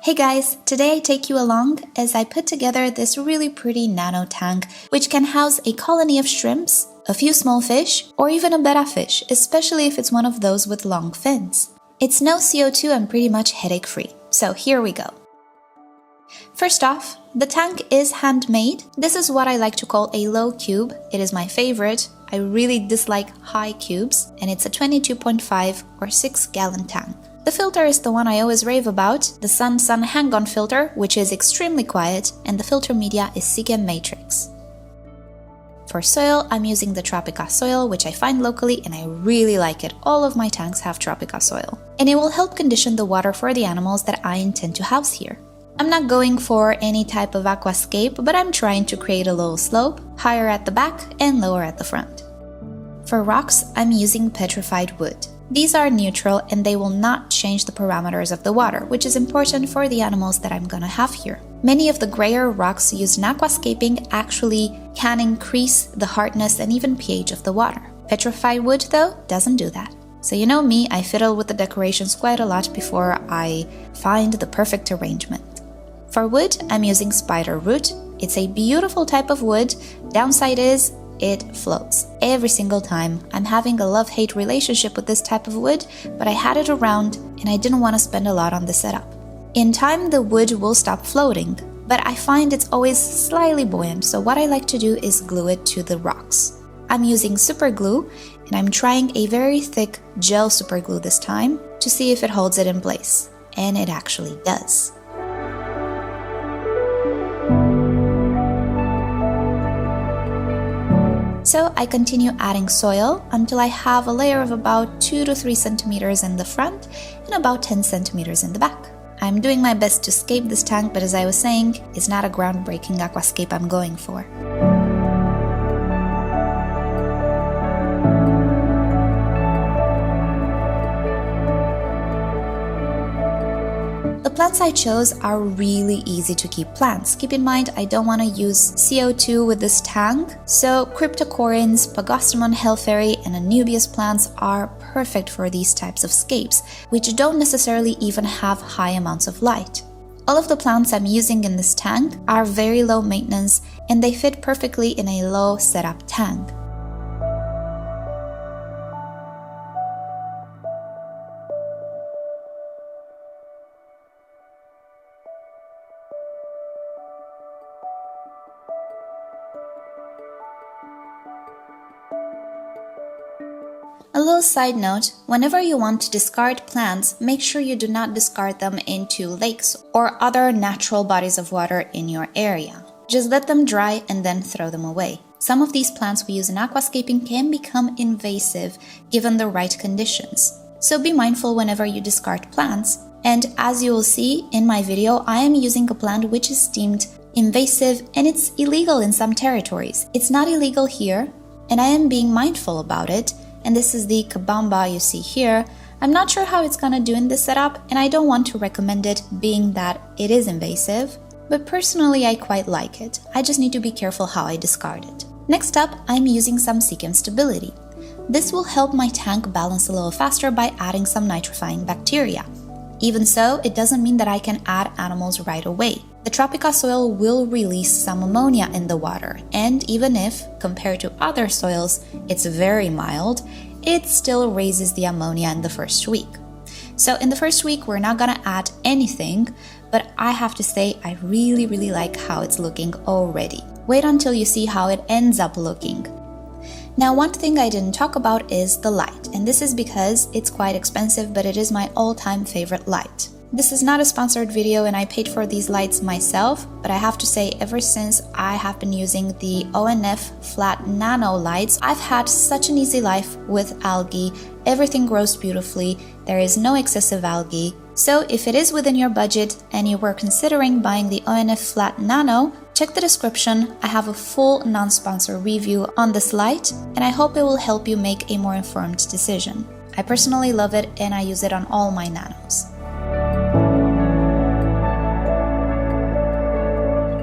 Hey guys, today I take you along as I put together this really pretty nano tank which can house a colony of shrimps, a few small fish, or even a betta fish, especially if it's one of those with long fins. It's no CO2 and pretty much headache-free, so here we go. First off, the tank is handmade. This is what I like to call a low cube. It is my favorite. I really dislike high cubes, and it's a 22.5 or 6-gallon tank. The filter is the one I always rave about, the Sun Hang-On filter, which is extremely quiet, and the filter media is Seagem Matrix. For soil, I'm using the Tropica soil, which I find locally and I really like it. All of my tanks have Tropica soil. And it will help condition the water for the animals that I intend to house here. I'm not going for any type of aquascape, but I'm trying to create a little slope, higher at the back and lower at the front. For rocks, I'm using petrified wood. These are neutral and they will not change the parameters of the water, which is important for the animals that I'm gonna have here. Many of the grayer rocks used in aquascaping actually can increase the hardness and even pH of the water. Petrified wood, though, doesn't do that. So you know me, I fiddle with the decorations quite a lot before I find the perfect arrangement. For wood, I'm using spider root. It's a beautiful type of wood. Downside is, it floats. Every single time. I'm having a love-hate relationship with this type of wood, but I had it around and I didn't want to spend a lot on the setup. In time, the wood will stop floating, but I find it's always slightly buoyant, so what I like to do is glue it to the rocks. I'm using super glue, and I'm trying a very thick gel super glue this time to see if it holds it in place. And it actually does. So I continue adding soil until I have a layer of about 2 to 3 centimeters in the front and about 10 centimeters in the back. I'm doing my best to scape this tank, but as I was saying, it's not a groundbreaking aquascape I'm going for. The plants I chose are really easy to keep plants. Keep in mind, I don't want to use CO2 with this tank, so cryptocorynes, Pagostemon hellfairy, and Anubias plants are perfect for these types of scapes, which don't necessarily even have high amounts of light. All of the plants I'm using in this tank are very low maintenance, and they fit perfectly in a low setup tank. A little side note, whenever you want to discard plants, make sure you do not discard them into lakes or other natural bodies of water in your area. Just let them dry and then throw them away. Some of these plants we use in aquascaping can become invasive given the right conditions. So be mindful whenever you discard plants. And as you will see in my video, I am using a plant which is deemed invasive and it's illegal in some territories. It's not illegal here, and I am being mindful about it. And this is the Kabamba you see here. I'm not sure how it's gonna do in this setup, and I don't want to recommend it being that it is invasive, but personally I quite like it. I just need to be careful how I discard it. Next up, I'm using some Seagem Stability. This will help my tank balance a little faster by adding some nitrifying bacteria. Even so, it doesn't mean that I can add animals right away. The Tropica soil will release some ammonia in the water, and even if, compared to other soils, it's very mild, it still raises the ammonia in the first week. So in the first week, we're not gonna add anything, but I have to say I really like how it's looking already. Wait until you see how it ends up looking. Now, one thing I didn't talk about is the light, and this is because it's quite expensive, but it is my all-time favorite light. This is not a sponsored video and I paid for these lights myself, but I have to say ever since I have been using the ONF flat nano lights, I've had such an easy life with algae. Everything grows beautifully, there is no excessive algae. So if it is within your budget and you were considering buying the ONF flat nano, check the description. I have a full non-sponsor review on this light and I hope it will help you make a more informed decision. I personally love it and I use it on all my nanos.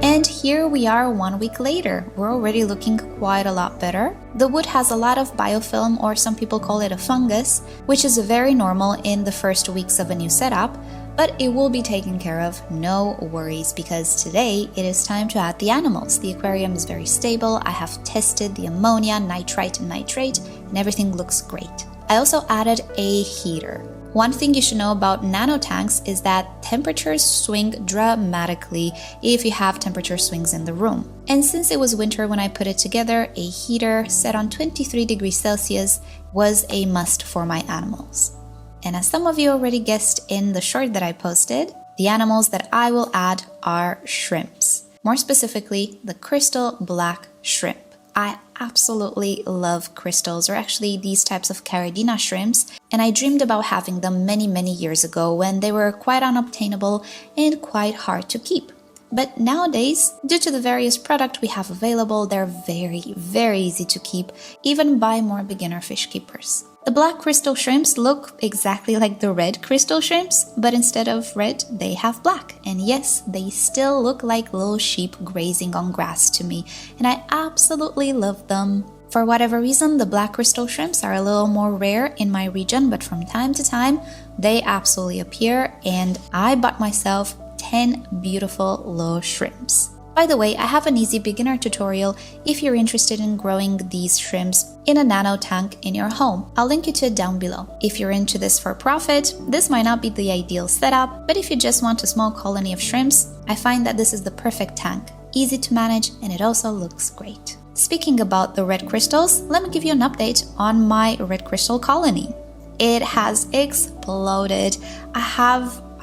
And here we are 1 week later. We're already looking quite a lot better. The wood has a lot of biofilm, or some people call it a fungus, which is very normal in the first weeks of a new setup. but it will be taken care of, no worries, because today it is time to add the animals. The aquarium is very stable. I have tested the ammonia, nitrite, and nitrate, and everything looks great. I also added a heater. One thing you should know about nano tanks is that temperatures swing dramatically if you have temperature swings in the room. And since it was winter when I put it together, a heater set on 23 degrees Celsius was a must for my animals. And as some of you already guessed in the short that I posted, the animals that I will add are shrimps. More specifically, the crystal black shrimp. I absolutely love crystals, or actually these types of Caridina shrimps, and I dreamed about having them many years ago when they were quite unobtainable and quite hard to keep. But nowadays, due to the various products we have available, they're very easy to keep, even by more beginner fish keepers. The black crystal shrimps look exactly like the red crystal shrimps, but instead of red, they have black. And yes, they still look like little sheep grazing on grass to me, and I absolutely love them. For whatever reason, the black crystal shrimps are a little more rare in my region, but from time to time, they absolutely appear, and I bought myself 10 beautiful little shrimps. By the way, I have an easy beginner tutorial if you're interested in growing these shrimps in a nano tank in your home. I'll link you to it down below. If you're into this for profit, this might not be the ideal setup, but if you just want a small colony of shrimps, I find that this is the perfect tank. Easy to manage, and it also looks great. Speaking about the red crystals, let me give you an update on my red crystal colony. It has exploded.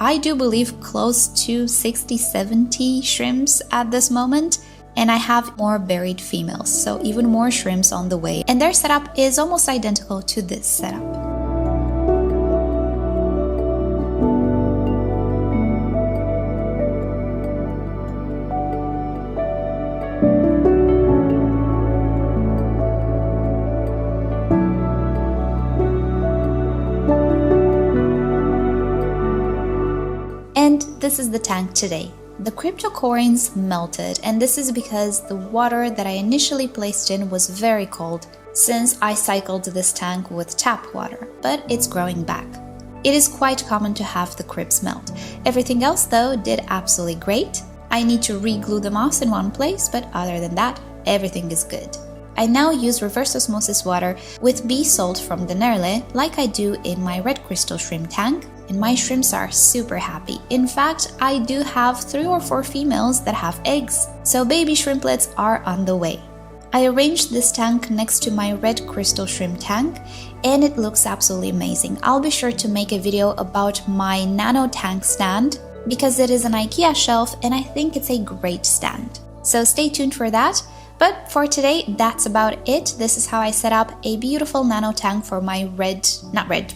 I do believe close to 60-70 shrimps at this moment, and I have more buried females, so even more shrimps on the way. And their setup is almost identical to this setup. And this is the tank today. The cryptocorynes melted, and this is because the water that I initially placed in was very cold since I cycled this tank with tap water, but it's growing back. It is quite common to have the crypts melt. Everything else though did absolutely great. I need to re-glue the moss in one place, but other than that, everything is good. I now use reverse osmosis water with bee salt from the Nerle like I do in my red crystal shrimp tank, and my shrimps are super happy. In fact, I do have 3 or 4 females that have eggs, so baby shrimplets are on the way. I arranged this tank next to my red crystal shrimp tank, and it looks absolutely amazing. I'll be sure to make a video about my nano tank stand because it is an IKEA shelf and I think it's a great stand. So stay tuned for that. But for today, that's about it. This is how I set up a beautiful nano tank for my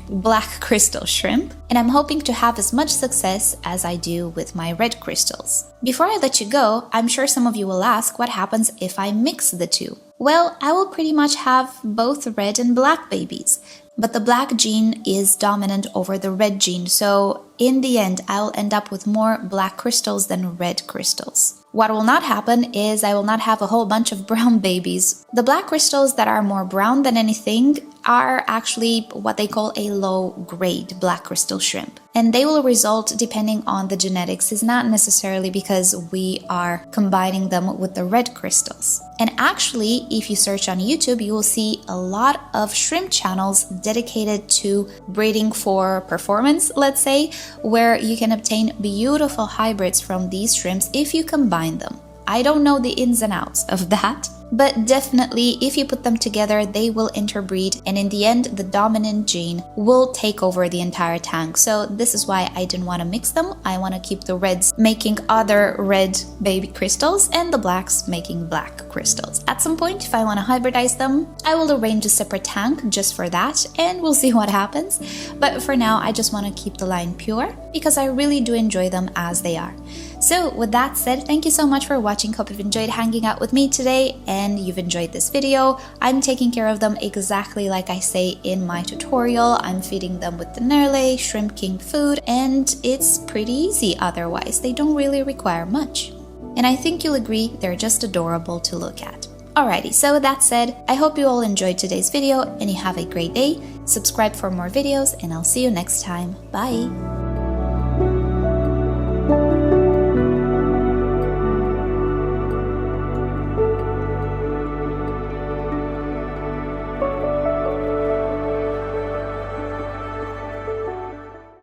black crystal shrimp. And I'm hoping to have as much success as I do with my red crystals. Before I let you go, I'm sure some of you will ask what happens if I mix the two. Well, I will pretty much have both red and black babies. But the black gene is dominant over the red gene, so in the end, I'll end up with more black crystals than red crystals. What will not happen is I will not have a whole bunch of brown babies. The black crystals that are more brown than anything are actually what they call a low-grade black crystal shrimp. And they will result depending on the genetics. It's not necessarily because we are combining them with the red crystals. And actually, if you search on YouTube, you will see a lot of shrimp channels dedicated to breeding for performance, let's say, where you can obtain beautiful hybrids from these shrimps if you combine them. I don't know the ins and outs of that, but definitely if you put them together, they will interbreed, and in the end, the dominant gene will take over the entire tank. So this is why I didn't want to mix them. I want to keep the reds making other red baby crystals and the blacks making black crystals. At some point, if I want to hybridize them, I will arrange a separate tank just for that, and we'll see what happens. But for now, I just want to keep the line pure because I really do enjoy them as they are. So with that said, thank you so much for watching. Hope you've enjoyed hanging out with me today and you've enjoyed this video. I'm taking care of them exactly like I say in my tutorial. I'm feeding them with the Nerle, Shrimp King food, and it's pretty easy otherwise. They don't really require much. And I think you'll agree they're just adorable to look at. Alrighty, so with that said, I hope you all enjoyed today's video and you have a great day. Subscribe for more videos and I'll see you next time. Bye!